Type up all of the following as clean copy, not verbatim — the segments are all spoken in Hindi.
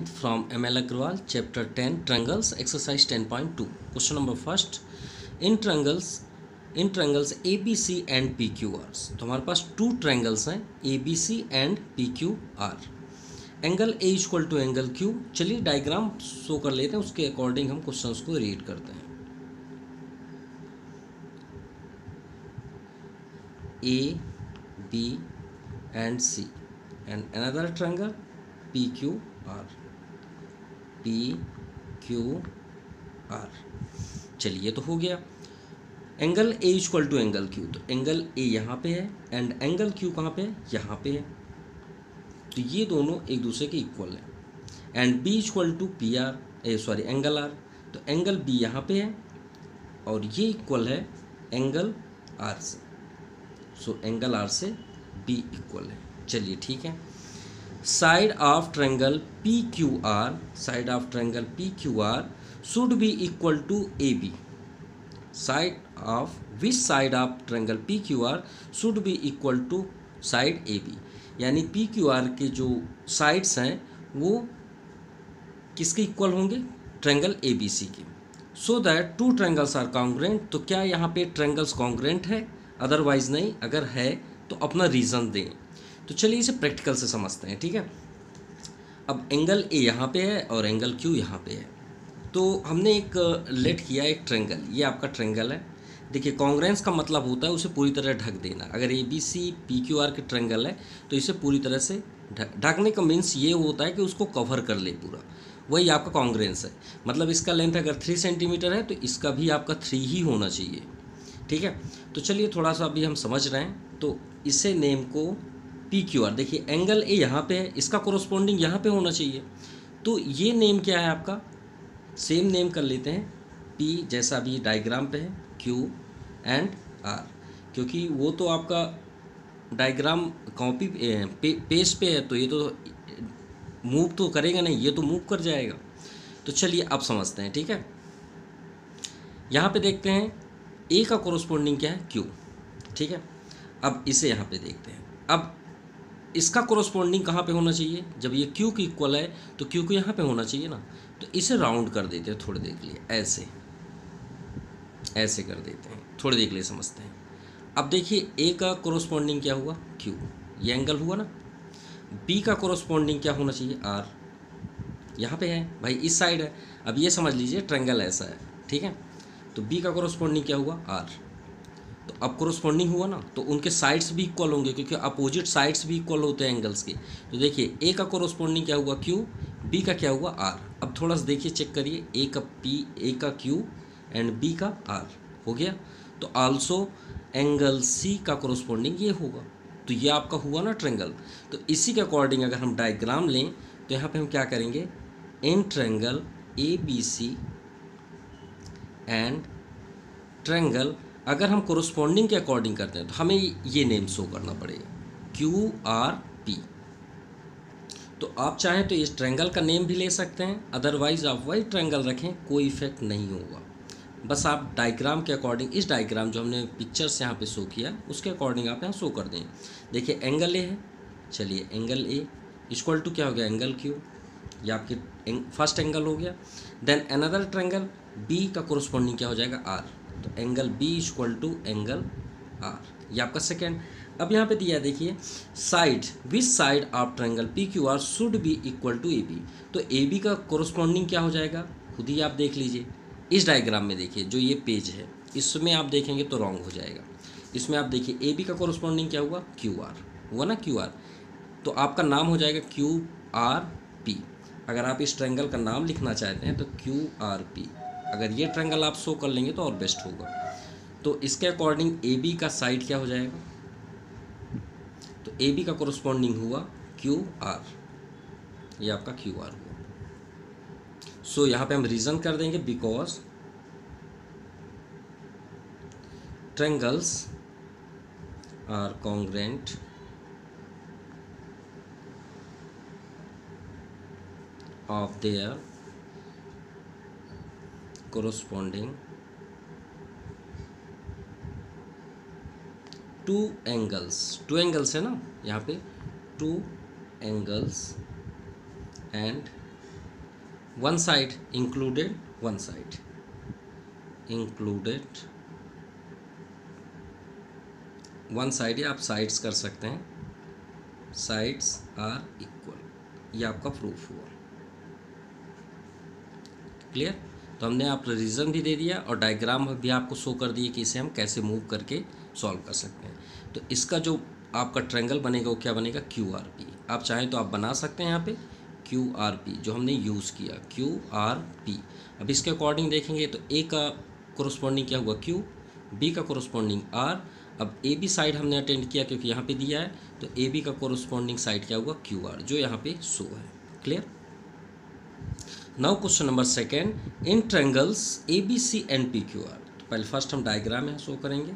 10th from ML Agrawal, chapter 10, triangles, exercise 10.2. Question number first. In triangles ABC and PQRs. तो हमारे पास टू ट्रायंगल्स हैं ABC and PQR. Angle A equal to angle Q. चलिए डायग्राम शो कर लेते हैं, उसके अकॉर्डिंग हम क्वेश्चंस को रीड करते हैं. A, B and C and another triangle PQR. PQR. चलिए ये तो हो गया. Angle A equal to angle Q. तो एंगल A यहाँ पे है एंड एंगल Q कहाँ पे है? यहाँ पे है. तो ये दोनों एक दूसरे के इक्वल है. And B equal to angle R. तो एंगल B यहाँ पे है और ये इक्वल है एंगल R से. सो एंगल R से B इक्वल है. चलिए ठीक है. Side of triangle PQR should be equal to AB. Side of which side of triangle PQR should be equal to side AB. यानी PQR के जो साइड्स हैं वो किसके इक्वल होंगे? ट्रायंगल ABC के. So that two triangles are congruent. तो क्या यहाँ पे ट्रायंगल्स कॉन्ग्रुएंट है? अदरवाइज नहीं. अगर है तो अपना रीज़न दें. तो चलिए इसे प्रैक्टिकल से समझते हैं. ठीक है. अब एंगल A यहाँ पे है और एंगल Q यहाँ पे है. तो हमने एक लेट किया एक ट्रायंगल. ये आपका ट्रायंगल है. देखिए कॉन्ग्रुएंस का मतलब होता है उसे पूरी तरह ढक देना. अगर ABC PQR के ट्रायंगल है तो इसे पूरी तरह से ढकने का मीन्स ये होता है कि उसको कवर कर ले पूरा. वही आपका कॉन्ग्रुएंस है. मतलब इसका लेंथ अगर 3 सेंटीमीटर है तो इसका भी आपका 3 ही होना चाहिए. ठीक है. तो चलिए थोड़ा सा अभी हम समझ रहे हैं. तो इसे नेम को PQR. देखिए एंगल A यहाँ पे है, इसका कोरोस्पोंडिंग यहाँ पे होना चाहिए. तो ये नेम क्या है आपका? सेम नेम कर लेते हैं. P जैसा अभी डायग्राम पे है, Q एंड R. क्योंकि वो तो आपका डायग्राम कॉपी पेज पे है तो ये तो मूव तो करेगा नहीं, ये तो मूव कर जाएगा. तो चलिए अब समझते हैं. ठीक है. यहाँ पे देखते हैं A का कोरोस्पोंडिंग क्या है? Q. ठीक है. अब इसे यहाँ पे देखते हैं. अब इसका कोरोस्पोंडिंग कहाँ पे होना चाहिए? जब ये Q की इक्वल है तो Q को यहाँ पे होना चाहिए ना. तो इसे राउंड कर देते हैं थोड़ी देर के लिए. ऐसे कर देते हैं. थोड़ी देर के लिए समझते हैं. अब देखिए A का कोरोस्पोंडिंग क्या हुआ? Q. ये एंगल हुआ ना. B का कोरोस्पोंडिंग क्या होना चाहिए? R. यहाँ पे है भाई, इस साइड है. अब ये समझ लीजिए ट्रायंगल ऐसा है. ठीक है. तो B का कोरोस्पोंडिंग क्या हुआ? R. तो अब कोरोस्पोंडिंग हुआ ना, तो उनके साइड्स भी इक्वल होंगे क्योंकि अपोजिट साइड्स भी इक्वल होते हैं एंगल्स के. तो देखिए A का कोरोस्पोंडिंग क्या हुआ? Q. B का क्या हुआ? R. अब थोड़ा सा देखिए, चेक करिए. A का Q एंड B का R हो गया. तो आल्सो एंगल C का कोरोस्पोंडिंग ये होगा. तो ये आपका हुआ ना ट्रायंगल. तो इसी के अकॉर्डिंग अगर हम डायग्राम लें तो यहाँ पे हम क्या करेंगे? In triangle ABC and triangle अगर हम कोरोस्पोंडिंग के अकॉर्डिंग करते हैं तो हमें ये नेम शो करना पड़ेगा, QRP. तो आप चाहें तो इस ट्रायंगल का नेम भी ले सकते हैं, अदरवाइज आप वही ट्रायंगल रखें, कोई इफेक्ट नहीं होगा. बस आप डायग्राम के अकॉर्डिंग, इस डायग्राम जो हमने पिक्चर्स यहाँ पे शो किया उसके अकॉर्डिंग आप यहाँ शो कर दें. देखिए एंगल A है. चलिए एंगल A इक्वल टू क्या हो गया? Angle Q. ये आपके फर्स्ट एंगल हो गया. देन अनदर ट्रायंगल B का कोरोस्पोंडिंग क्या हो जाएगा? R. तो angle B equal to angle R. ये आपका सेकेंड. अब यहाँ पे दिया देखिए side which side of triangle PQR should be equal to AB. तो AB का कोरोस्पोंडिंग क्या हो जाएगा? खुद ही आप देख लीजिए. इस डायग्राम में देखिए जो ये पेज है इसमें आप देखेंगे तो रॉन्ग हो जाएगा. इसमें आप देखिए AB का कोरोस्पोंडिंग क्या हुआ? QR हुआ ना. QR. तो आपका नाम हो जाएगा QRP. अगर आप इस ट्रायंगल का नाम लिखना चाहते हैं तो QRP. अगर ये ट्रायंगल आप शो कर लेंगे तो और बेस्ट होगा. तो इसके अकॉर्डिंग AB का साइड क्या हो जाएगा? तो AB का कोरोस्पोंडिंग हुआ QR. ये आपका QR हुआ. सो यहाँ पे हम रीज़न कर देंगे because triangles are congruent of their corresponding two angles है ना यहाँ पे, two angles and one side included, one side included, one side या आप साइड्स कर सकते हैं, साइड्स आर इक्वल, ये आपका प्रूफ हुआ। क्लियर? तो हमने आप रीज़न भी दे दिया और डायग्राम भी आपको शो कर दिए कि इसे हम कैसे मूव करके सॉल्व कर सकते हैं। तो इसका जो आपका ट्रायंगल बनेगा वो क्या बनेगा, क्यू आर पी। आप चाहें तो आप बना सकते हैं यहाँ पे क्यू आर पी, जो हमने यूज़ किया क्यू आर पी। अब इसके अकॉर्डिंग देखेंगे तो ए का कोरोस्पॉन्डिंग क्या हुआ क्यू, बी का कोरोस्पॉन्डिंग आर। अब ए बी साइड हमने अटेंड किया क्योंकि यहाँ पे दिया है, तो ए बी का कोरोस्पॉन्डिंग साइड क्या हुआ क्यू आर, जो यहाँ पे शो है। Clear? Now question number second, in triangles A B C and P Q R. तो पहले फर्स्ट हम डायग्राम यहाँ शो करेंगे,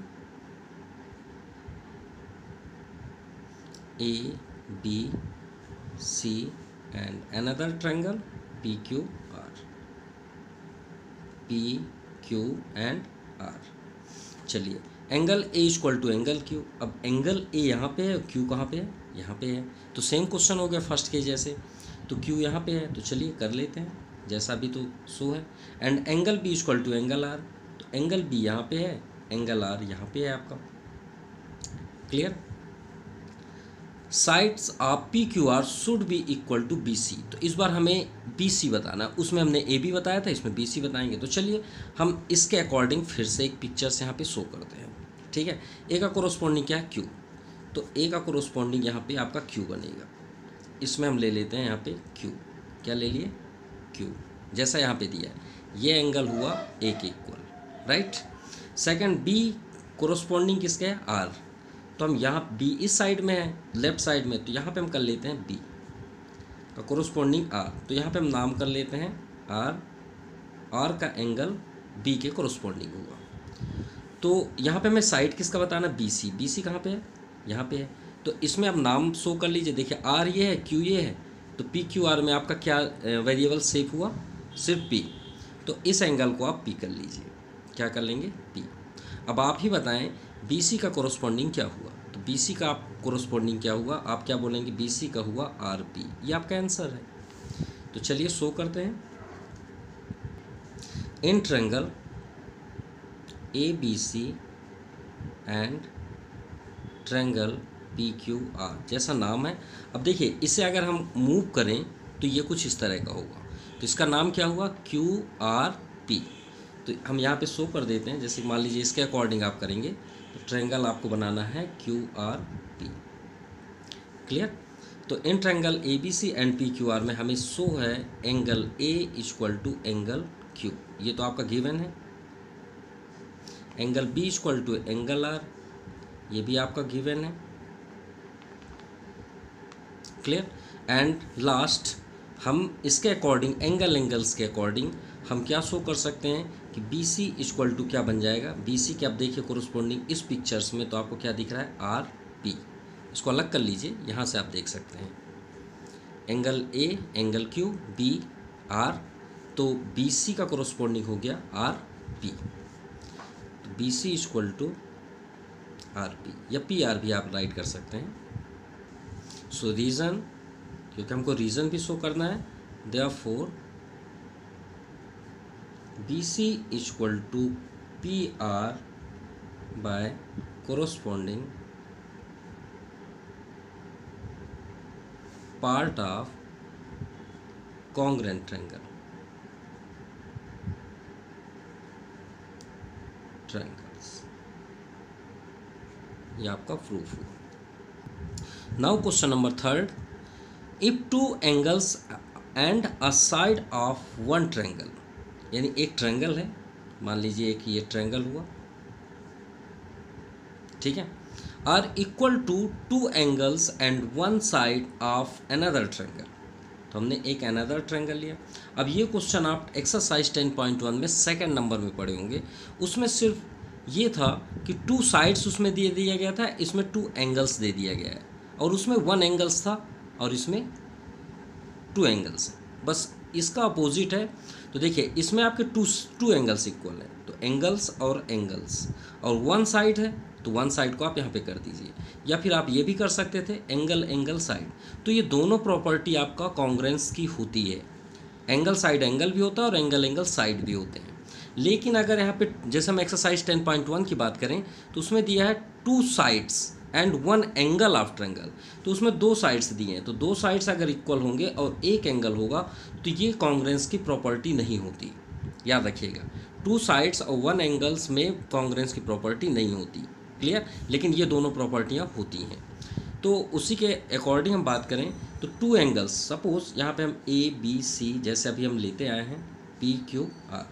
A B C and another triangle P Q R, P Q and are. चलिए, angle A equal to angle Q. अब एंगल ए यहाँ पे है, क्यू कहाँ पे है, यहाँ पे है। तो सेम क्वेश्चन हो गया फर्स्ट के जैसे, तो क्यू यहाँ पे है, तो चलिए कर लेते हैं जैसा भी तो शो है। And angle B equal to angle R, तो एंगल बी यहाँ पे है, एंगल आर यहाँ पे है आपका। Clear? Sides of P Q R should be equal to B C. तो इस बार हमें बी सी बताना, उसमें हमने ए बी बताया था, इसमें बी सी बताएंगे। तो चलिए हम इसके अकॉर्डिंग फिर से एक पिक्चर्स यहाँ पे शो करते हैं। ठीक है, ए का कोरोस्पॉन्डिंग क्या है क्यू, तो ए का कोरोस्पॉन्डिंग यहाँ पे आपका क्यू बनेगा। इसमें हम ले लेते हैं यहाँ पे क्यू, क्या ले लिए क्यू, जैसा यहाँ पे दिया है। ये एंगल हुआ ए के equal, right. Second, B corresponding किसका है आर, तो हम यहाँ बी इस साइड में है लेफ्ट साइड में, तो यहाँ पे हम कर लेते हैं बी का कोरोस्पॉन्डिंग आर, तो यहाँ पे हम नाम कर लेते हैं आर, आर का एंगल बी के कोरोस्पॉन्डिंग होगा। तो यहाँ पे हमें साइड किसका बताना, बी सी, बी सी कहाँ पे है, यहाँ पे है। तो इसमें आप नाम शो कर लीजिए, देखिए आर ये है, क्यू ये है, तो पी क्यू आर में आपका क्या वेरिएबल शेप हुआ, सिर्फ पी। तो इस एंगल को आप पी कर लीजिए, क्या कर लेंगे पी। अब आप ही बताएं बी सी का कोरोस्पॉन्डिंग क्या हुआ, तो बी सी का आप कोरोस्पॉन्डिंग क्या हुआ, आप क्या बोलेंगे, बी सी का हुआ आर पी, ये आपका आंसर है। तो चलिए शो करते हैं, in triangle A B C and triangle P Q R, जैसा नाम है। अब देखिए इसे अगर हम मूव करें तो ये कुछ इस तरह का होगा, तो इसका नाम क्या हुआ क्यू आर पी। तो हम यहाँ पे शो कर देते हैं, जैसे मान लीजिए इसके अकॉर्डिंग आप करेंगे, तो ट्रायंगल आपको बनाना है क्यू आर पी। क्लियर? तो in triangle A B C and P Q R में हमें शो है angle A equal to angle Q, ये तो आपका गिवन है। Angle B equal to angle R, ये भी आपका गिवन है। क्लियर? एंड लास्ट हम इसके अकॉर्डिंग एंगल्स के अकॉर्डिंग हम क्या शो कर सकते हैं कि बी सी इक्वल टू क्या बन जाएगा, बी सी के आप देखिए कोरोस्पॉन्डिंग इस पिक्चर्स में, तो आपको क्या दिख रहा है आर पी। इसको अलग कर लीजिए, यहाँ से आप देख सकते हैं angle A angle Q B R, तो बी सी का कोरोस्पॉन्डिंग हो गया आर पी, तो B C equal to R P या पी आर भी आप राइट कर सकते हैं। सो रीज़न, क्योंकि हमको रीज़न भी शो करना है, therefore B C equal to P R by corresponding part of congruent triangles, ये आपका प्रूफ हुआ। Now question number third, if two angles and a side of one triangle, यानी एक ट्रायंगल है, मान लीजिए कि ये ट्रायंगल हुआ, ठीक है, are equal to two angles and one side of another triangle. तो हमने एक अनदर ट्रायंगल लिया। अब ये क्वेश्चन आप एक्सरसाइज 10.1 में सेकंड नंबर में पढ़े होंगे, उसमें सिर्फ ये था कि टू साइड्स उसमें दे दिया गया था, इसमें टू एंगल्स दे दिया गया है, और उसमें वन एंगल्स था और इसमें टू एंगल्स, बस इसका अपोजिट है। तो देखिए इसमें आपके टू एंगल्स इक्वल है, तो एंगल्स और वन साइड है, तो वन साइड को आप यहाँ पे कर दीजिए, या फिर आप ये भी कर सकते थे एंगल साइड। तो ये दोनों प्रॉपर्टी आपका कॉन्ग्रुएंस की होती है, एंगल साइड एंगल भी होता है और एंगल एंगल साइड भी होते हैं। लेकिन अगर यहाँ पे जैसे हम एक्सरसाइज 10.1 की बात करें तो उसमें दिया है 2 sides and 1 angle of triangle, तो उसमें 2 साइड्स दिए हैं, तो 2 साइड्स अगर इक्वल होंगे और एक एंगल होगा तो ये कॉन्ग्रेंस की प्रॉपर्टी नहीं होती, याद रखिएगा। 2 साइड्स और 1 एंगल्स में कॉन्ग्रेंस की प्रॉपर्टी नहीं होती, क्लियर। लेकिन ये दोनों प्रॉपर्टियाँ होती हैं। तो उसी के अकॉर्डिंग हम बात करें तो 2 एंगल्स, सपोज यहाँ पे हम ए बी सी जैसे अभी हम लेते आए हैं पी क्यू आर,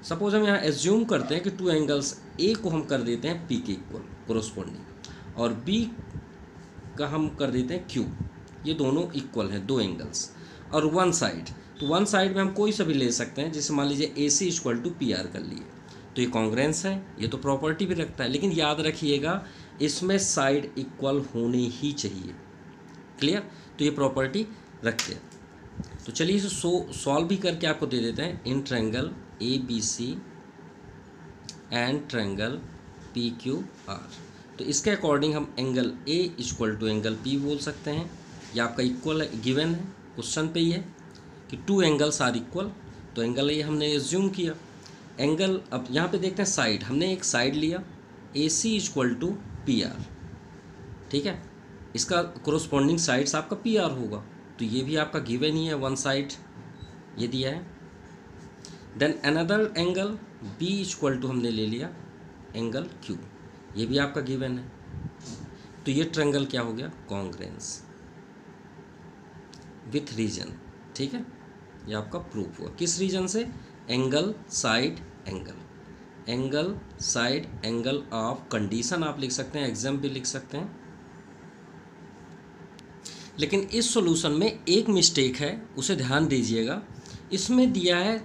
सपोज हम यहाँ एज्यूम करते हैं कि 2 एंगल्स ए को हम कर देते हैं पी के इक्वल कोरोस्पोंडिंग और बी का हम कर देते हैं क्यू, ये दोनों इक्वल हैं 2 एंगल्स। और 1 साइड, तो 1 साइड में हम कोई सा भी ले सकते हैं, जैसे मान लीजिए ए C equal to P are कर लिए, तो ये कॉन्ग्रेंस है, ये तो प्रॉपर्टी भी रखता है। लेकिन याद रखिएगा इसमें साइड इक्वल होने ही चाहिए, क्लियर। तो ये प्रॉपर्टी रखते हैं। तो चलिए इसे सॉल्व भी करके आपको दे देते हैं। In triangle A B C and triangle P Q R, तो इसके अकॉर्डिंग हम angle A equal to angle P बोल सकते हैं। ये आपका इक्वल है, गिवन है, क्वेश्चन पे ही है कि 2 एंगल्स आर इक्वल, तो एंगल ए हमने एज्यूम किया। एंगल अब यहाँ पे देखते हैं साइड, हमने एक साइड लिया ए C equal to P are, ठीक है। इसका कोरोस्पोंडिंग साइड्स आपका पी आर होगा, तो ये भी आपका गिवन ही है, 1 साइड ये दिया है। Then another angle B equal to हमने ले लिया एंगल क्यू, ये भी आपका गिवन है। तो ये ट्रायंगल क्या हो गया, कॉन्ग्रेंस विथ रीजन, ठीक है। ये आपका प्रूफ हुआ, किस रीजन से, angle side angle, angle side angle of condition आप लिख सकते हैं, एग्जाम भी लिख सकते हैं। लेकिन इस सॉल्यूशन में एक मिस्टेक है, उसे ध्यान दीजिएगा। इसमें दिया है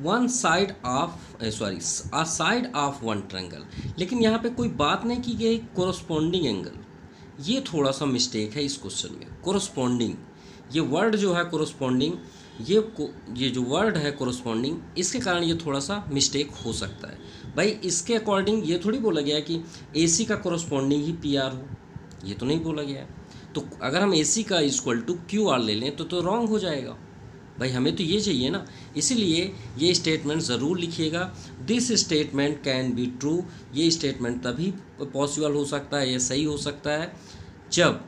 1 side of a side of 1 triangle, लेकिन यहाँ पे कोई बात नहीं की गई कोरोस्पोंडिंग एंगल। ये थोड़ा सा मिस्टेक है इस क्वेश्चन में। कोरोस्पोंडिंग, ये वर्ड जो है कोरोस्पोंडिंग, ये जो वर्ड है कोरोस्पोंडिंग, इसके कारण ये थोड़ा सा मिस्टेक हो सकता है। भाई इसके अकॉर्डिंग ये थोड़ी बोला गया है कि AC का कोरोस्पोंडिंग ही PR हो, ये तो नहीं बोला गया है। तो अगर हम AC का इक्वल टू QR ले लें तो रॉन्ग हो जाएगा। भाई हमें तो ये चाहिए ना, इसीलिए ये स्टेटमेंट ज़रूर लिखिएगा। This statement can be true, ये स्टेटमेंट तभी पॉसिबल हो सकता है, ये सही हो सकता है जब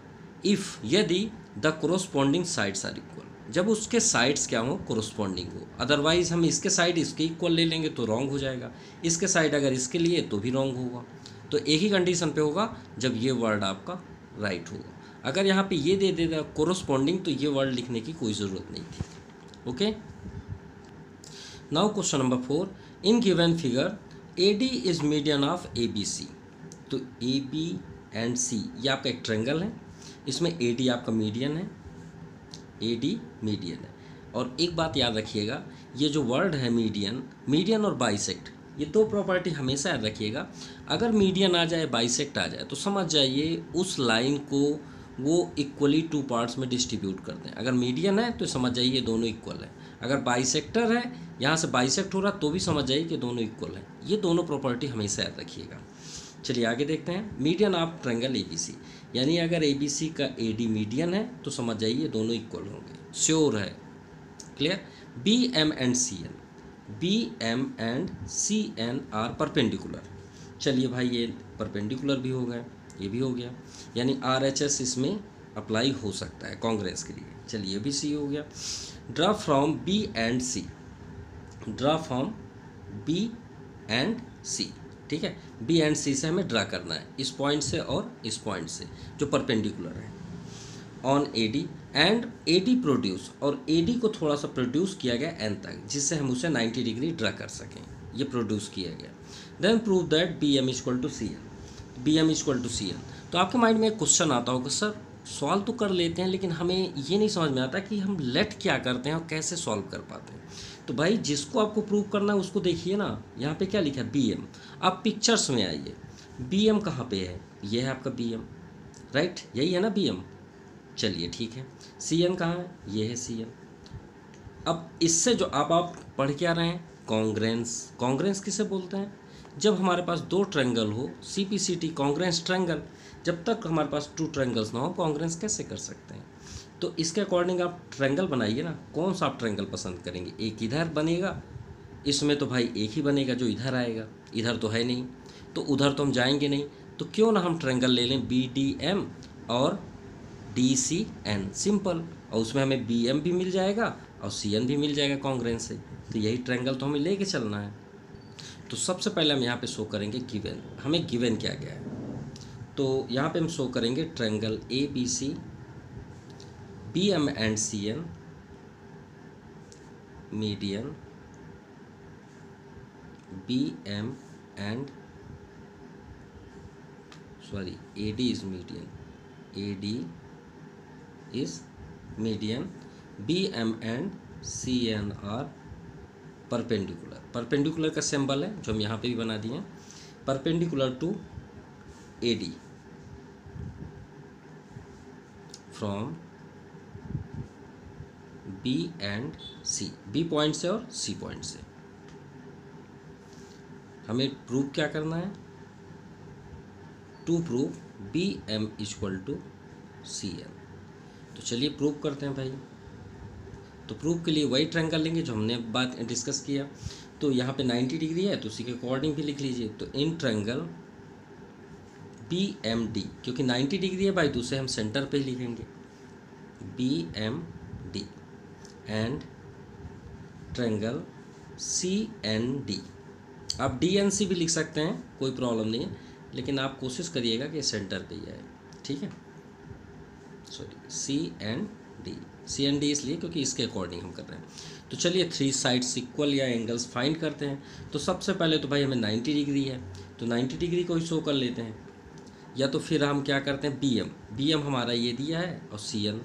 यदि the corresponding sides are equal, जब उसके साइड्स क्या हो, कोरोस्पोंडिंग हो। अदरवाइज हम इसके साइड इसके इक्वल ले लेंगे तो रॉन्ग हो जाएगा, इसके साइड अगर इसके लिए तो भी रॉन्ग होगा। तो एक ही कंडीशन पे होगा जब ये वर्ड आपका राइट होगा। अगर यहाँ पे ये दे देगा कोरोस्पोंडिंग तो ये वर्ड लिखने की कोई ज़रूरत नहीं थी। Okay, now question number 4, in given figure AD is median of ABC। तो AB एंड C ये आपका एक ट्रायंगल है, इसमें AD आपका मीडियन है, AD मीडियन है। और एक बात याद रखिएगा, ये जो वर्ड है मीडियन, मीडियन और बाइसेक्ट, ये 2 प्रॉपर्टी हमेशा याद रखिएगा। अगर मीडियन आ जाए, बाइसेक्ट आ जाए, तो समझ जाइए उस लाइन को वो इक्वली 2 पार्ट्स में डिस्ट्रीब्यूट कर दें। अगर मीडियन है तो समझ जाइए दोनों इक्वल है, अगर बाइसेक्टर है, यहाँ से बाइसेक्ट हो रहा तो भी समझ जाइए कि दोनों इक्वल है। ये दोनों प्रॉपर्टी हमेशा याद रखिएगा। चलिए आगे देखते हैं। मीडियन ऑफ ट्रायंगल ABC, यानी अगर ABC का AD मीडियन है तो समझ जाइए दोनों इक्वल होंगे, श्योर है, clear. BM and CN are perpendicular. चलिए भाई ये परपेंडिकुलर भी हो गए, ये भी हो गया, यानी RHS इसमें अप्लाई हो सकता है कांग्रेस के लिए। चलिए ये भी C हो गया। Draw from B and C, draw from B and C, ठीक है। B एंड C से हमें ड्रा करना है, इस पॉइंट से और इस पॉइंट से जो परपेंडिकुलर है, on AD and AD produce, और AD को थोड़ा सा प्रोड्यूस किया गया N तक, जिससे हम उसे 90 डिग्री ड्रा कर सकें, ये प्रोड्यूस किया गया। Then prove that BM equal to CN, BM equal to CN। तो आपके माइंड में एक क्वेश्चन आता होगा, सर सॉल्व तो कर लेते हैं लेकिन हमें ये नहीं समझ में आता कि हम लेट क्या करते हैं और कैसे सॉल्व कर पाते हैं। तो भाई जिसको आपको प्रूव करना है उसको देखिए ना, यहाँ पे क्या लिखा है BM। आप पिक्चर्स में आइए, BM कहाँ पे है, ये है आपका BM, राइट, यही है ना BM। चलिए ठीक है, CN कहाँ है, ये है CN। अब इससे जो आप पढ़ के आ रहे हैं, कॉन्ग्रेंस, कॉन्ग्रेंस किसे बोलते हैं, जब हमारे पास 2 ट्रायंगल हो, CPCT कॉन्ग्रेंस ट्रायंगल, जब तक हमारे पास 2 ट्रायंगल्स ना हो कॉन्ग्रेंस कैसे कर सकते हैं। तो इसके अकॉर्डिंग आप ट्रायंगल बनाइए ना, कौन सा आप ट्रायंगल पसंद करेंगे? एक इधर बनेगा, इसमें तो भाई एक ही बनेगा जो इधर आएगा, इधर तो है नहीं, तो उधर तो हम जाएंगे नहीं, तो क्यों ना हम ट्रायंगल ले लें BDM और DCN, सिंपल, और उसमें हमें BM भी मिल जाएगा और CN भी मिल जाएगा कॉन्ग्रेंस से। तो यही ट्रायंगल तो हमें लेके चलना है। तो सबसे पहले हम यहाँ पे शो करेंगे गिवन, हमें गिवन क्या क्या है। तो यहाँ पे हम शो करेंगे triangle ABC, BM and CN, median BM and AD is median, AD is median, BM and CN are perpendicular. Perpendicular का सिंबल है जो हम यहाँ पे भी बना दिए हैं, perpendicular to AD from B and C, B point से और C पॉइंट से। हमें प्रूव क्या करना है? To prove BM equal to CN। तो चलिए प्रूव करते हैं भाई। तो प्रूव के लिए वही ट्रायंगल लेंगे जो हमने बात डिस्कस किया। तो यहाँ पे 90 डिग्री है तो उसी के अकॉर्डिंग भी लिख लीजिए। तो इन ट्रायंगल BMD, क्योंकि 90 डिग्री है भाई, दूसरे हम सेंटर पे ही लिखेंगे BMD एंड ट्रायंगल CND। आप DNC भी लिख सकते हैं, कोई प्रॉब्लम नहीं है, लेकिन आप कोशिश करिएगा कि सेंटर पे ही आए, ठीक है। CND इसलिए क्योंकि इसके अकॉर्डिंग हम कर रहे हैं। तो चलिए 3 साइड्स इक्वल या एंगल्स फाइंड करते हैं। तो सबसे पहले तो भाई हमें 90 डिग्री है, तो 90 डिग्री को ही शो कर लेते हैं, या तो फिर हम क्या करते हैं BM हमारा ये दिया है और CN।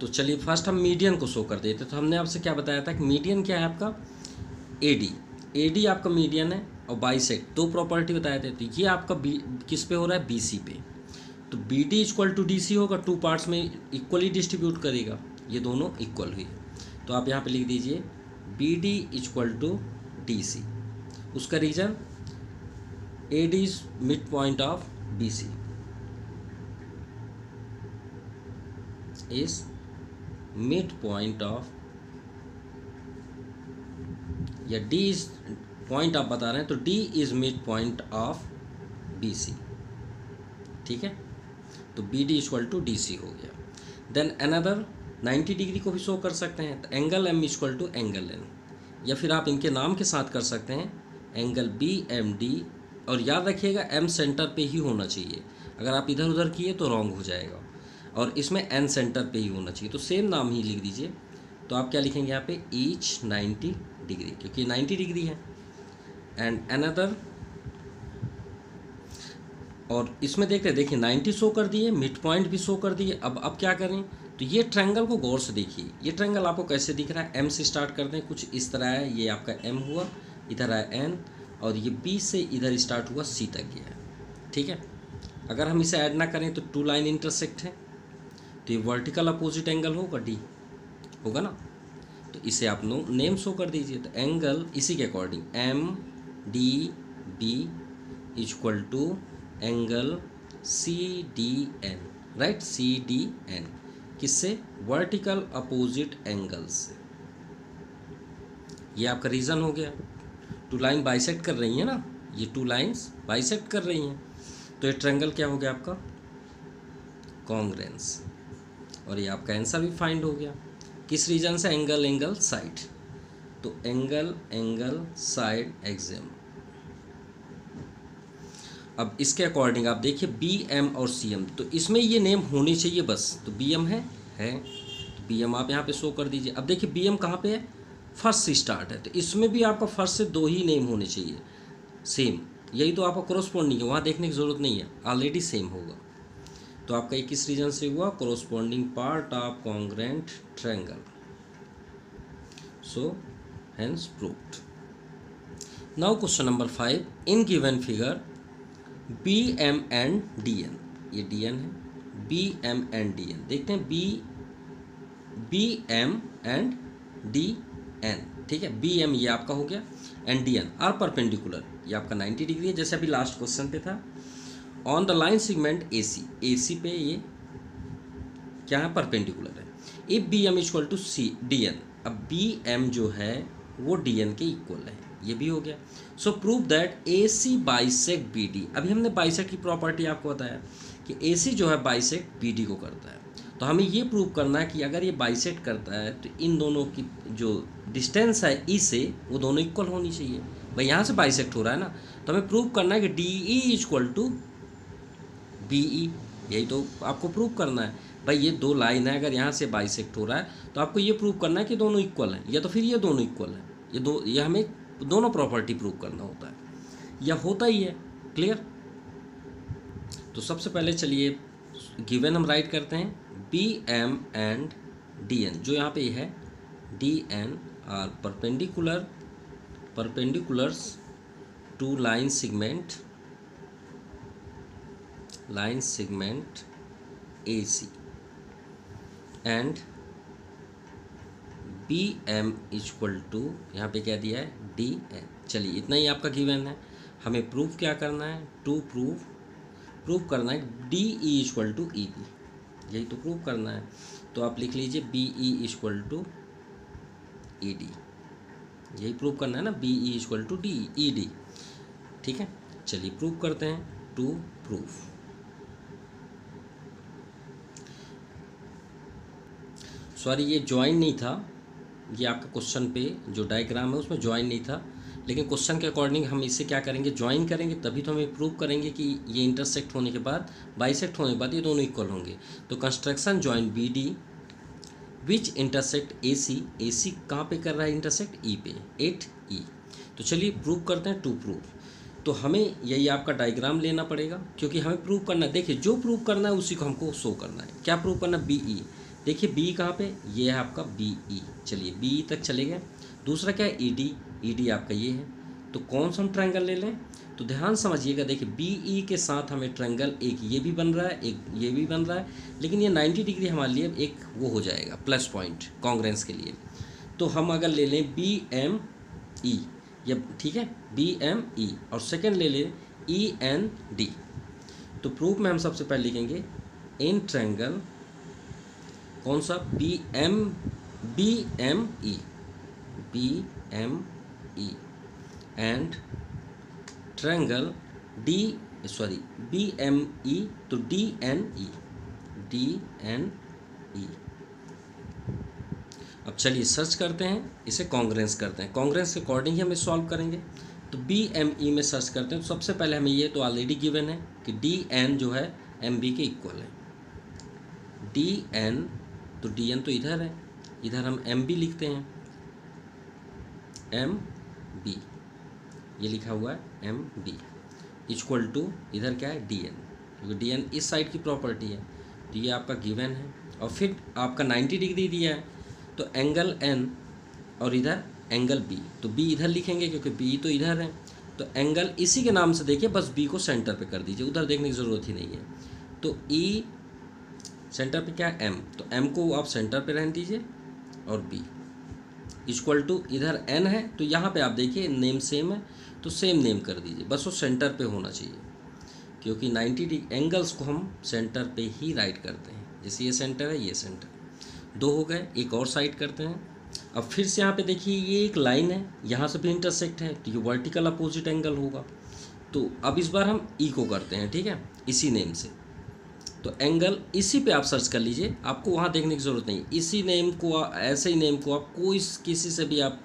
तो चलिए फर्स्ट हम मीडियन को शो कर देते। तो हमने आपसे क्या बताया था कि मीडियन क्या है आपका? AD आपका मीडियन है, और बाइसेक्ट 2 प्रॉपर्टी बताए थे। तो ये आपका किस पे हो रहा है? BC पे। तो BD इक्वल टू DC होगा, 2 पार्ट्स में इक्वली डिस्ट्रीब्यूट करेगा, ये दोनों इक्वल हुई। तो आप यहाँ पे लिख दीजिए BD इक्वल टू DC। उसका reason AD is mid point of BC is mid point of, या D इज पॉइंट आप बता रहे हैं, तो D is mid point of BC, ठीक है। तो BD इक्वल टू DC हो गया। देन अनदर 90 डिग्री को भी शो कर सकते हैं, तो angle M equal to angle N, या फिर आप इनके नाम के साथ कर सकते हैं एंगल BMD। और याद रखिएगा M सेंटर पे ही होना चाहिए, अगर आप इधर उधर किए तो रॉन्ग हो जाएगा, और इसमें N सेंटर पे ही होना चाहिए। तो सेम नाम ही लिख दीजिए। तो आप क्या लिखेंगे यहाँ पे? ईच 90 डिग्री, क्योंकि 90 डिग्री है। एंड अनदर, और इसमें देखिए 90 शो कर दिए, मिड पॉइंट भी शो कर दिए। अब क्या करें? तो ये ट्रायंगल को गौर से देखिए, ये ट्रायंगल आपको कैसे दिख रहा है? M से स्टार्ट करते हैं, कुछ इस तरह है, ये आपका M हुआ, इधर आया N, और ये B से इधर स्टार्ट हुआ C तक गया है, ठीक है। अगर हम इसे ऐड ना करें तो 2 लाइन इंटरसेक्ट है, तो ये वर्टिकल अपोजिट एंगल होगा, D होगा ना। तो इसे आप नेम शो कर दीजिए। तो एंगल इसी के according MDB equal to angle CDN, right, CDN किससे? वर्टिकल अपोजिट एंगल से। ये आपका रीज़न हो गया। 2 लाइन बाइसेक्ट कर रही हैं ना, ये 2 लाइन्स बाइसेक्ट कर रही हैं, तो ये ट्रायंगल क्या हो गया आपका? कॉन्ग्रेंस। और ये आपका आंसर भी फाइंड हो गया। किस रीजन से? Angle side. तो एंगल साइड एग्जाम। अब इसके अकॉर्डिंग आप देखिए BM और CM, तो इसमें ये नेम होनी चाहिए बस। तो BM है तो BM आप यहाँ पे शो कर दीजिए। अब देखिए BM कहाँ पे है? फर्स्ट से स्टार्ट है, तो इसमें भी आपका फर्स्ट से 2 ही नेम होने चाहिए सेम, यही तो आपका कोरोस्पोंडिंग है, वहाँ देखने की ज़रूरत नहीं है, ऑलरेडी सेम होगा। तो आपका ये किस रीजन से हुआ? Corresponding part of congruent triangle, so hence proved. Now question number 5, in given figure BM and DN, ये DN है, BM एंड DN देखते हैं, BM एंड DN, ठीक है। BM ये आपका हो गया, एंड DN आर परपेंडिकुलर, ये आपका 90 डिग्री है, जैसे अभी लास्ट क्वेश्चन पे था। On the line segment AC पे ये क्या है, परपेंडिकुलर है। If B M equal to C D N, अब बी एम जो है वो डी एन के इक्वल है, ये भी हो गया। So prove that A C bisect B D. अभी हमने बाइसेक्ट की प्रॉपर्टी आपको बताया कि ए सी जो है बाइसेक्ट बी डी को करता है, तो हमें ये प्रूव करना है कि अगर ये बाइसेक्ट करता है तो इन दोनों की जो डिस्टेंस है ई से वो दोनों इक्वल होनी चाहिए। भाई यहाँ से बाइसेक्ट हो रहा है ना, तो हमें प्रूव करना है कि D E equal to B E, यही तो आपको प्रूव करना है। भाई ये दो लाइन है, अगर यहाँ से बाइसेक्ट हो रहा है तो आपको ये प्रूव करना है कि दोनों इक्वल हैं, या तो फिर ये दोनों इक्वल हैं। ये हमें दोनों प्रॉपर्टी प्रूव करना होता है, या होता ही है। क्लियर। तो सबसे पहले चलिए गिवन हम राइट करते हैं, B M and D N, जो यहाँ पे है D N are perpendiculars to line segment A C and B M equal to, यहाँ पे क्या दिया है, डी एन। चलिए इतना ही आपका गिवन है। हमें प्रूफ क्या करना है, प्रूफ करना है D E equal to E D, यही तो प्रूफ करना है। तो आप लिख लीजिए B E equal to E D, यही प्रूफ करना है ना, B E equal to D E D. ठीक है, चलिए प्रूफ करते हैं। टू प्रूफ, सॉरी ये ज्वाइन नहीं था, ये आपका क्वेश्चन पे जो डायग्राम है उसमें ज्वाइन नहीं था, लेकिन क्वेश्चन के अकॉर्डिंग हम इसे क्या करेंगे, ज्वाइन करेंगे, तभी तो हमें प्रूव करेंगे कि ये इंटरसेक्ट होने के बाद, बाइसेक्ट होने के बाद ये दोनों इक्वल होंगे। तो construction join B D which intersect A C कहाँ पे कर रहा है इंटरसेक्ट, ई पे, एट ई। तो चलिए प्रूव करते हैं। टू प्रूफ, तो हमें यही आपका डायग्राम लेना पड़ेगा, क्योंकि हमें प्रूव करना है। देखिए जो प्रूव करना है उसी को हमको शो करना है। क्या प्रूव करना है, बी ई। देखिए बी कहाँ पे, ये है आपका बी ई। चलिए बी ई तक चले गए। दूसरा क्या है, ई डी। ई डी आपका ये है, तो कौन सा हम ट्रायंगल ले लें, तो ध्यान समझिएगा। देखिए बी ई के साथ हमें ट्रायंगल एक ये भी बन रहा है, एक ये भी बन रहा है, लेकिन ये 90 डिग्री हमारे लिए एक वो हो जाएगा प्लस पॉइंट कॉन्ग्रेंस के लिए। तो हम अगर ले लें बी एम ई, या ठीक है बी एम ई, और सेकेंड ले लें ई एन डी। तो प्रूफ में हम सबसे पहले लिखेंगे इन ट्रायंगल, कौन सा, B M E and triangle B M E, तो डी एन ई। अब चलिए सर्च करते हैं, इसे कॉन्ग्रेंस करते हैं, कॉन्ग्रेंस के अकॉर्डिंग ही हम सॉल्व करेंगे। तो बी एम ई में सर्च करते हैं। तो सबसे पहले हमें ये तो ऑलरेडी गिवन है कि डी एन जो है एम बी के इक्वल है, डी एन, तो डी एन तो इधर है, इधर हम एम बी लिखते हैं, एम बी, ये लिखा हुआ है एम बी इक्वल टू, इधर क्या है डी एन, क्योंकि डी एन इस साइड की प्रॉपर्टी है, तो ये आपका गिवन है। और फिर आपका 90 डिग्री दिया है, तो एंगल एन और इधर एंगल बी, तो बी इधर लिखेंगे क्योंकि बी तो इधर है। तो एंगल इसी के नाम से देखिए, बस बी को सेंटर पे कर दीजिए, उधर देखने की ज़रूरत ही नहीं है। तो ई सेंटर पे क्या है, एम, तो एम को आप सेंटर पे रहने दीजिए, और बी इक्वल टू, इधर एन है, तो यहाँ पे आप देखिए नेम सेम है, तो सेम नेम कर दीजिए, बस वो सेंटर पे होना चाहिए, क्योंकि 90 डिग्री एंगल्स को हम सेंटर पे ही राइट करते हैं। जैसे ये सेंटर है, ये सेंटर, दो हो गए। एक और साइड करते हैं। अब फिर से यहाँ पे देखिए ये एक लाइन है, यहाँ से भी इंटरसेक्ट है, तो ये वर्टिकल अपोजिट एंगल होगा। तो अब इस बार हम ई को करते हैं, ठीक है, इसी नेम से। तो एंगल इसी पे आप सर्च कर लीजिए, आपको वहाँ देखने की ज़रूरत नहीं। इसी नेम को, ऐसे ही नेम को आप कोई किसी से भी आप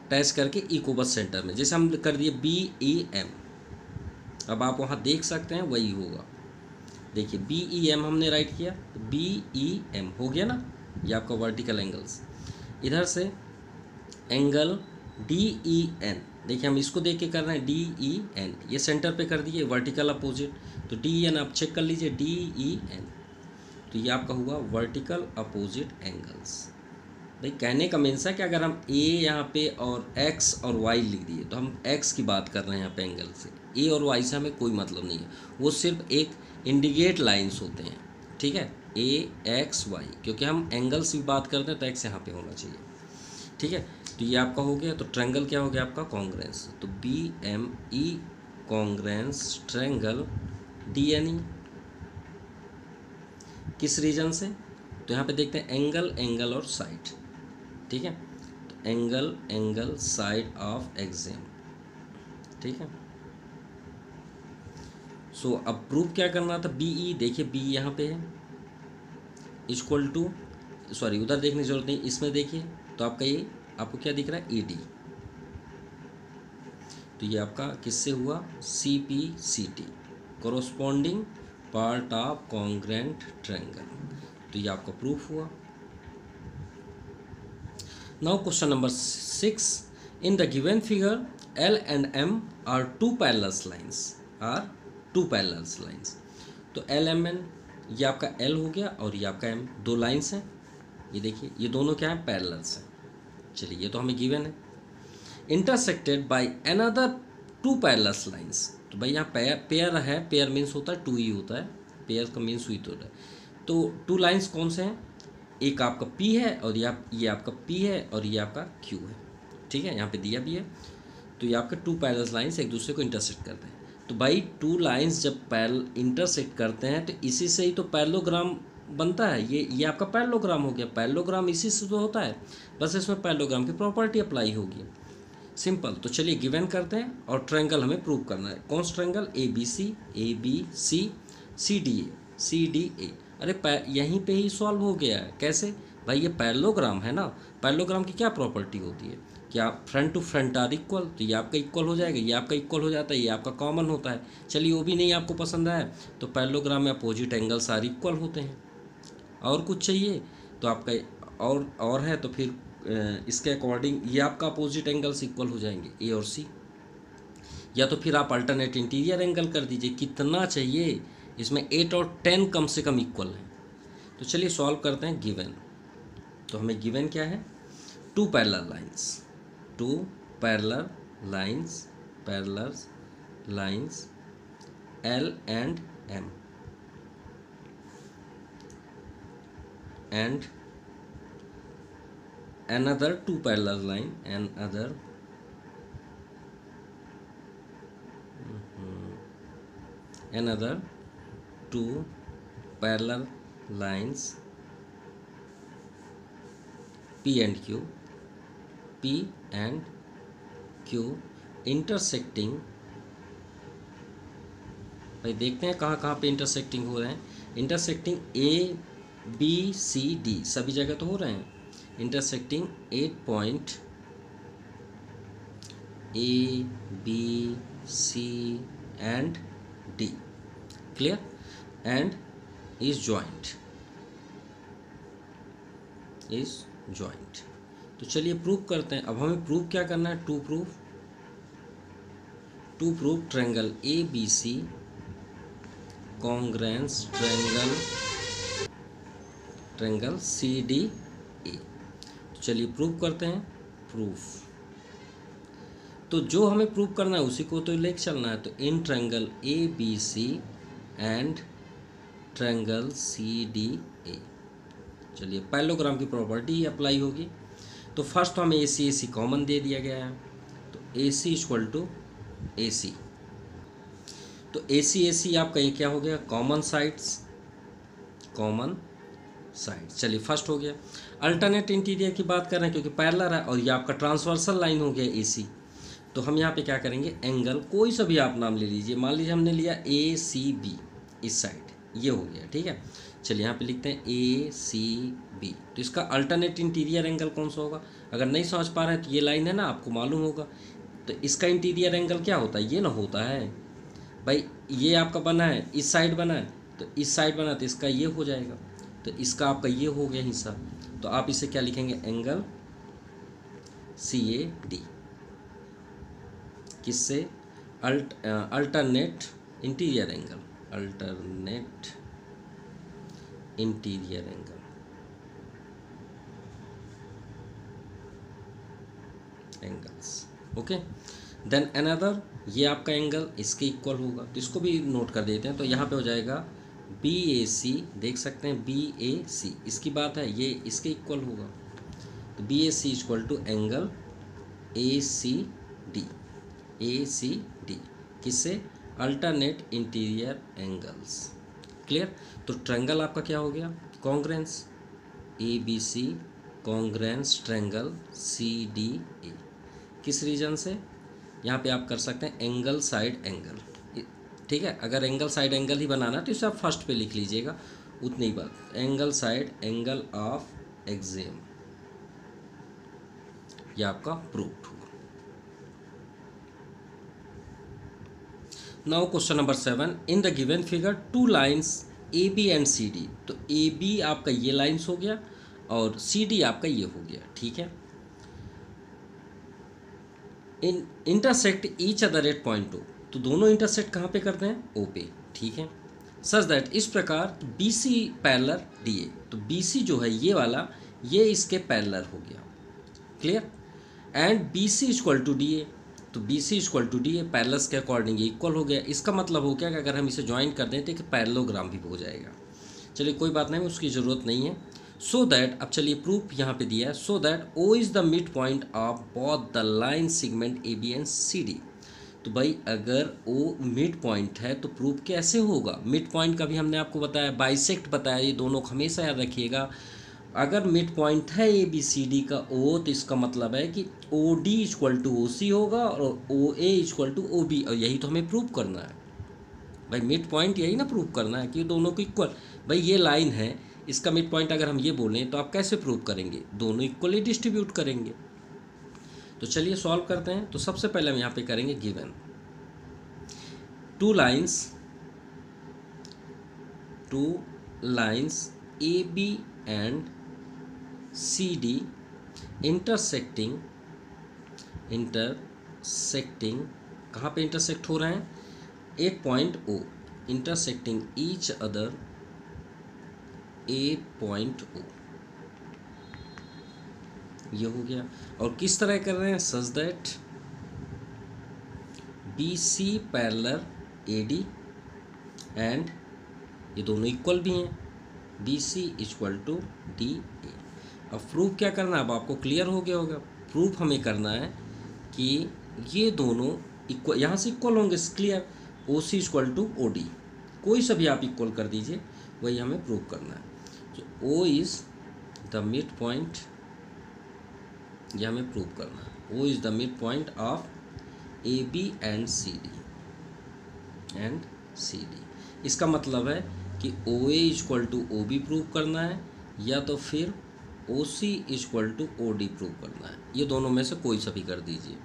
टैच करके ई को बस सेंटर में, जैसे हम कर दिए बी ई एम, अब आप वहाँ देख सकते हैं वही होगा। देखिए बी ई एम हमने राइट किया, तो बी ई एम हो गया ना, ये आपका वर्टिकल एंगल्स। इधर से एंगल डी ई एन, देखिए हम इसको देख के कर रहे हैं, डी ई एन, ये सेंटर पे कर दिए, वर्टिकल अपोजिट, तो डी एन आप चेक कर लीजिए, डी ई एन, तो ये आपका हुआ वर्टिकल अपोजिट एंगल्स। भाई कहने का मीन्स है कि अगर हम ए यहाँ पे और एक्स और वाई लिख दिए, तो हम एक्स की बात कर रहे हैं यहाँ पे एंगल से, ए और वाई से हमें कोई मतलब नहीं है, वो सिर्फ एक इंडिकेट लाइन्स होते हैं, ठीक है, ए एक्स वाई, क्योंकि हम एंगल्स की बात करते हैं तो एक्स यहाँ पे होना चाहिए, ठीक है। तो ये आपका हो गया। तो ट्रायंगल क्या हो गया आपका, कॉन्ग्रेंस, तो B M E congruence triangle D N E, किस रीजन से, तो यहाँ पे देखते हैं एंगल, एंगल और साइड, ठीक है। तो angle, angle, side of Exim, ठीक है। सो अब प्रूफ क्या करना था, बी ई, देखिए बी यहाँ पे है इक्वल टू, सॉरी उधर देखने की जरूरत नहीं, इसमें देखिए तो आपका ये आपको क्या दिख रहा है, ई डी। तो ये आपका किससे हुआ, C P C T, corresponding part of congruent triangle. तो ये आपका प्रूफ हुआ। Now question number 6, in the given figure L and M are two parallel lines, तो एल एम एन, ये आपका एल हो गया और ये आपका एम, दो लाइन्स हैं। ये देखिए ये दोनों क्या है, पैरेलल्स हैं। चलिए ये तो हमें गिवन है। Intersected by another two parallel lines, तो भाई यहाँ पेयर है, पेयर मीन्स होता है टू ही होता है, पेयर का मीन्स हुई तो है। तो टू लाइन्स कौन से हैं, एक आपका P है और ये आपका P है और ये आपका Q है, ठीक है, यहाँ पे दिया भी है। तो ये आपके टू पैरेलल लाइन्स एक दूसरे को इंटरसेक्ट करते हैं। तो भाई टू लाइन्स जब पैरेलल इंटरसेक्ट करते हैं तो इसी से ही तो पैरेललोग्राम बनता है। ये आपका पैरेललोग्राम हो गया, पैरेललोग्राम इसी से तो होता है, बस इसमें पैरेललोग्राम की प्रॉपर्टी अप्लाई होगी, सिंपल। तो चलिए गिवन करते हैं और ट्रायंगल हमें प्रूव करना है। कौन सा triangle, A B C, C D A. अरे यहीं पे ही सॉल्व हो गया है। कैसे भाई, ये पैरेललोग्राम है ना, पैरेललोग्राम की क्या प्रॉपर्टी होती है, क्या front to front are equal, तो ये आपका इक्वल हो जाएगा, ये आपका इक्वल हो जाता है, ये आपका कॉमन होता है। चलिए वो भी नहीं आपको पसंद आया, तो पैरेललोग्राम में अपोजिट एंगल्स आर इक्वल होते हैं। और कुछ चाहिए तो आपका और है तो फिर इसके अकॉर्डिंग ये आपका अपोजिट एंगल्स इक्वल हो जाएंगे, ए और सी। या तो फिर आप अल्टरनेट इंटीरियर एंगल कर दीजिए, कितना चाहिए, इसमें 8 और 10 कम से कम इक्वल है। तो चलिए सॉल्व करते हैं गिवन। तो हमें गिवन क्या है, two parallel lines L and M and another two parallel line and another two parallel lines P and Q intersecting, भाई देखते हैं कहाँ कहाँ पे इंटरसेक्टिंग हो रहे हैं। Intersecting A B C D, सभी जगह तो हो रहे हैं। Intersecting 8 point A B C and D, clear, and is joint. तो चलिए प्रूव करते हैं। अब हमें प्रूव क्या करना है, to prove triangle A B C congruence triangle C D A. तो चलिए प्रूव करते हैं। प्रूफ, तो जो हमें प्रूव करना है उसी को तो लेके चलना है। तो in triangle A B C and triangle C D A, चलिए पैरेललोग्राम की प्रॉपर्टी अप्लाई होगी। तो फर्स्ट तो हमें ए सी कॉमन दे दिया गया है, तो ए सी इक्वल टू ए सी। तो ए सी आपका ये क्या हो गया, कॉमन साइड्स। चलिए फर्स्ट हो गया। अल्टरनेट इंटीरियर की बात कर रहे हैं क्योंकि पैरेलल है और ये आपका ट्रांसवर्सल लाइन हो गया ए सी। तो हम यहाँ पे क्या करेंगे, एंगल कोई सा भी आप नाम ले लीजिए, मान लीजिए हमने लिया ए सी बी, इस साइड ये हो गया, ठीक है। चलिए यहाँ पे लिखते हैं ए सी बी। तो इसका अल्टरनेट इंटीरियर एंगल कौन सा होगा, अगर नहीं समझ पा रहे हैं तो ये लाइन है ना, आपको मालूम होगा। तो इसका इंटीरियर एंगल क्या होता है, ये ना होता है भाई, ये आपका बना है इस साइड बना है, तो इस साइड बना तो इसका ये हो जाएगा, तो इसका आपका ये हो गया हिस्सा। तो आप इसे क्या लिखेंगे, एंगल सी ए डी, किससे, alternate interior angle, angles, okay. Then another, ये आपका एंगल इसके इक्वल होगा, तो इसको भी नोट कर देते हैं। तो यहाँ पे हो जाएगा बी ए सी, देख सकते हैं बी ए सी, इसकी बात है, ये इसके इक्वल होगा। तो B A C equal to angle A C D, किससे, अल्टरनेट इंटीरियर एंगल्स, क्लियर। तो ट्रायंगल आपका क्या हो गया, congruence, ABC congruence triangle CDA। किस रीजन से? यहाँ पे आप कर सकते हैं एंगल साइड एंगल, ठीक है। अगर एंगल साइड एंगल ही बनाना तो इसे आप फर्स्ट पे लिख लीजिएगा, उतनी ही बात। एंगल साइड एंगल ऑफ एक्सेम, यह आपका प्रूफ हुआ। Now question number 7, in the given figure to lines AB and CD। तो AB आपका ये लाइन्स हो गया और CD आपका ये हो गया, ठीक है। इन intersect each other at point O, तो दोनों इंटरसेक्ट कहाँ पे करते हैं? O पे, ठीक है। सच दैट, इस प्रकार BC पैरेलल DA, तो BC जो है ये वाला, ये इसके पैरेलल हो गया, clear. And BC equal to DA, तो BC equal to DA parallels के अकॉर्डिंग इक्वल हो गया। इसका मतलब हो गया कि अगर हम इसे ज्वाइन कर दें तो एक पैरेललोग्राम भी हो जाएगा। चलिए कोई बात नहीं, उसकी ज़रूरत नहीं है। सो दैट, अब चलिए प्रूफ यहाँ पे दिया है, so that O is the mid point of both the line segment AB and CD। तो भाई अगर O मिड पॉइंट है तो प्रूफ कैसे होगा? मिड पॉइंट का भी हमने आपको बताया, बाइसेक्ट बताया, ये दोनों हमेशा याद रखिएगा। अगर मिड पॉइंट है ABCD का O, तो इसका मतलब है कि OD इक्वल टू OC होगा और OA इक्वल टू OB, और यही तो हमें प्रूव करना है भाई। मिड पॉइंट यही ना प्रूव करना है कि दोनों को इक्वल। भाई ये लाइन है, इसका मिड पॉइंट अगर हम ये बोलें तो आप कैसे प्रूव करेंगे? दोनों इक्वली डिस्ट्रीब्यूट करेंगे। तो चलिए सॉल्व करते हैं। तो सबसे पहले हम यहाँ पे करेंगे given two lines AB and CD intersecting कहाँ पे इंटरसेक्ट हो रहे हैं? At point O, intersecting each other at point O, ये हो गया। और किस तरह कर रहे हैं? Such that BC parallel AD and ये दोनों इक्वल भी हैं, BC इक्वल टू DA। अब प्रूफ क्या करना है? अब आपको क्लियर हो गया होगा। प्रूफ हमें करना है कि ये दोनों इक्वल, यहाँ से इक्वल होंगे, clear. OC equal to OD, कोई सा भी आप इक्वल कर दीजिए, वही हमें प्रूव करना है। तो O is the mid point, यह हमें प्रूव करना है। O is the mid point of AB and CD। इसका मतलब है कि OA equal to OB prove करना है, या तो फिर OC equal to OD prove करना है। ये दोनों में से कोई सा भी कर दीजिए।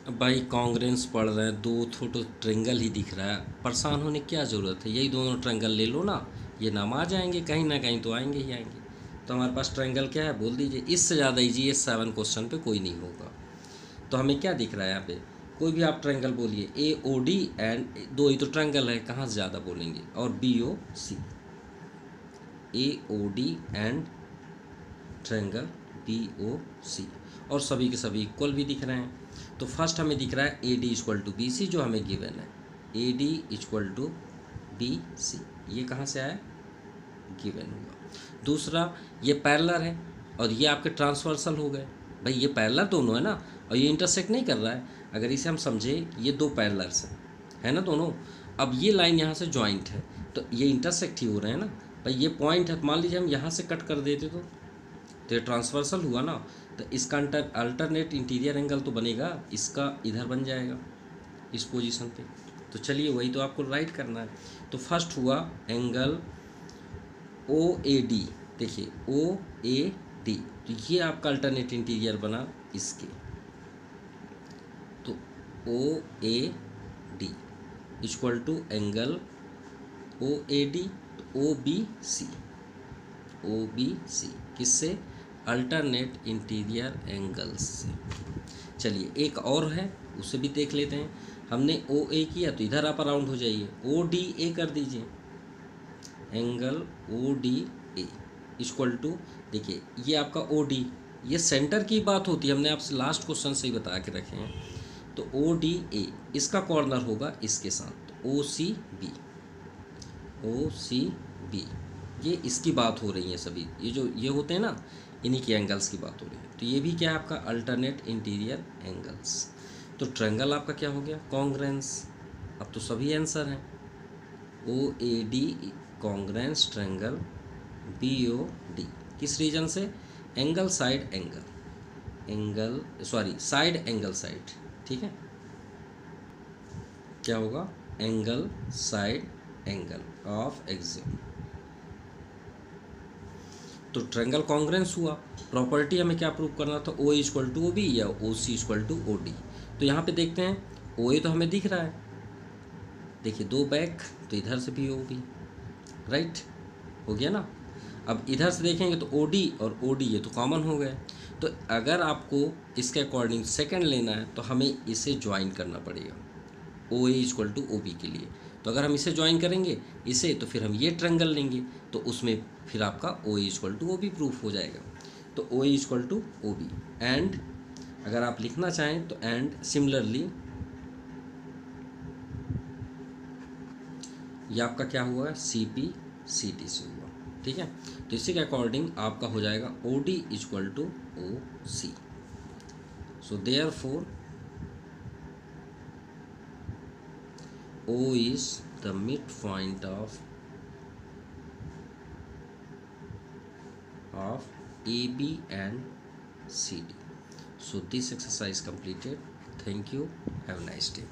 अब भाई कांग्रेंस पढ़ रहे हैं, दो छोटे ट्रायंगल ही दिख रहा है, परेशान होने की क्या ज़रूरत है? यही दोनों ट्रायंगल ले लो ना, ये नाम आ जाएंगे, कहीं ना कहीं तो आएंगे ही आएंगे। तो हमारे पास ट्रायंगल क्या है बोल दीजिए। इससे ज़्यादा ईजी ये 7 क्वेश्चन पे कोई नहीं होगा। तो हमें क्या दिख रहा है यहाँ पे? कोई भी आप ट्रायंगल बोलिए, AOD एंड, दो ही तो ट्रायंगल है, कहाँ से ज़्यादा बोलेंगे? और BOC, AOD and triangle BOC, और सभी के सभी इक्वल भी दिख रहे हैं। तो फर्स्ट हमें दिख रहा है AD इक्वल टू BC, जो हमें गिवन है, AD इक्वल टू BC, ये कहाँ से आया? गिवन हुआ। दूसरा, ये पैरेलल है और ये आपके ट्रांसवर्सल हो गए। भाई ये पैरेलल दोनों है ना, और ये इंटरसेक्ट नहीं कर रहा है। अगर इसे हम समझे, ये दो पैरेलल्स हैं, है ना दोनों। अब ये लाइन यहाँ से जॉइंट है, तो ये इंटरसेक्ट ही हो रहे हैं ना। भाई ये पॉइंट है, मान लीजिए हम यहाँ से कट कर देते तो ये ट्रांसवर्सल हुआ ना, तो इसका अल्टरनेट इंटीरियर एंगल तो बनेगा, इसका इधर बन जाएगा इस पोजीशन पे। तो चलिए वही तो आपको राइट करना है। तो फर्स्ट हुआ एंगल OAD, देखिए OAD, तो ये आपका अल्टरनेट इंटीरियर बना इसके। तो OAD equal to angle OAD, तो OBC किससे? अल्टरनेट इंटीरियर एंगल्स से। चलिए एक और है, उसे भी देख लेते हैं। हमने OA किया तो इधर आप अराउंड हो जाइए, ODA कर दीजिए। एंगल ODA इक्वल टू, देखिए ये आपका OD, ये सेंटर की बात होती है, हमने आपसे लास्ट क्वेश्चन से ही बता के रखे हैं। तो ODA, इसका कॉर्नर होगा इसके साथ, तो OCB, ये इसकी बात हो रही है सभी, ये जो ये होते हैं ना, इन्हीं की एंगल्स की बात हो रही है। तो ये भी क्या है आपका? Alternate interior angles. तो ट्रायंगल आपका क्या हो गया? कॉन्ग्रेंस। अब तो सभी आंसर हैं। OAD कॉन्ग्रेंस ट्रायंगल BOD, किस रीजन से? Angle side angle, angle sorry side angle side, ठीक है। क्या होगा? Angle side angle of axiom. तो ट्रायंगल कॉन्ग्रेंस हुआ। प्रॉपर्टी हमें क्या प्रूव करना था? O equal to O B या O C equal to O D. तो यहाँ पे देखते हैं, ओ ए तो हमें दिख रहा है, देखिए दो बैक, तो इधर से भी ओ बी, राइट, हो गया ना। अब इधर से देखेंगे तो ओ डी और ओ डी ये तो कॉमन हो गए। तो अगर आपको इसके अकॉर्डिंग सेकंड लेना है तो हमें इसे ज्वाइन करना पड़ेगा ओ A equal to O B के लिए। तो अगर हम इसे ज्वाइन करेंगे इसे, तो फिर हम ये ट्रायंगल लेंगे, तो उसमें फिर आपका O A equal to O B proof हो जाएगा। तो O A equal to O B and, अगर आप लिखना चाहें तो एंड सिमिलरली, ये आपका क्या हुआ? सी पी सी टी से हुआ, ठीक है। तो इसी के अकॉर्डिंग आपका हो जाएगा O D equal to O C. So therefore O is the midpoint of AB and CD. So this exercise completed. Thank you. Have a nice day.